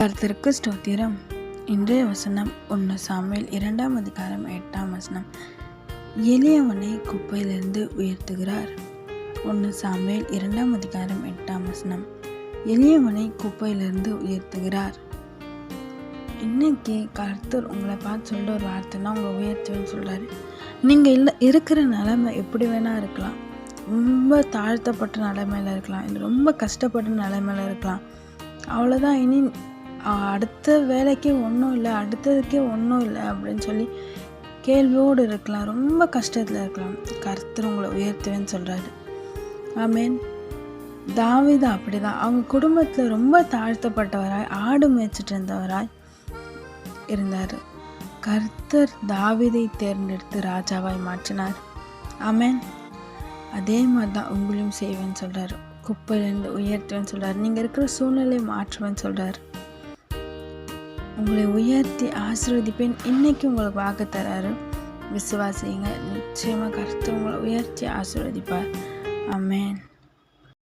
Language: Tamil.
கர்த்தருக்கு ஸ்தோத்திரம். இன்றைய வசனம் 1 சாமுவேல் 2ஆம் அதிகாரம் 8ஆம் வசனம். எளியவனை குப்பையிலிருந்து உயர்த்துகிறார். 1 சாமுவேல் 2ஆம் அதிகாரம் 8ஆம் வசனம். எளியவனை குப்பையிலிருந்து உயர்த்துகிறார். இன்னைக்கு கர்த்தர் உங்களை பார்த்து சொல்ற ஒரு வார்த்தைன்னா உங்களை உயர்த்துவேன்னு சொல்றாரு. நீங்கள் இருக்கிற நிலைமை எப்படி வேணா இருக்கலாம். ரொம்ப தாழ்த்தப்பட்ட நிலைமையில இருக்கலாம், இல்லை ரொம்ப கஷ்டப்பட்ட நிலைமையில இருக்கலாம். அவ்வளோதான், இனி அடுத்த வேலைக்கே ஒன்றும் இல்லை, அடுத்ததுக்கே ஒன்றும் இல்லை அப்படின்னு சொல்லி கேள்வியோடு இருக்கலாம், ரொம்ப கஷ்டத்தில் இருக்கலாம். கர்த்தர் உங்களை உயர்த்துவேன்னு சொல்கிறாரு. ஆமேன். தாவீது அப்படிதான். அவங்க குடும்பத்தில் ரொம்ப தாழ்த்தப்பட்டவராய் ஆடு மேய்ச்சிட்டு இருந்தவராய் இருந்தார். கர்த்தர் தாவீதை தேர்ந்தெடுத்து ராஜாவாய் மாற்றினார். ஆமேன். அதே மாதிரி தான் உங்களையும் செய்வேன்னு சொல்கிறார். குப்பையிலேருந்து உயர்த்துவேன்னு சொல்கிறார். நீங்கள் இருக்கிற சூழ்நிலையை மாற்றுவேன்னு சொல்கிறார். உங்களை உயர்த்தி ஆசீர்வதிப்பேன். இன்னைக்கு உங்களுக்கு வாக்கு தராரு. விசுவாசிங்க, நிச்சயமாக கர்த்தர் உங்களை உயர்த்தி ஆசீர்வதிப்பார். ஆமென்.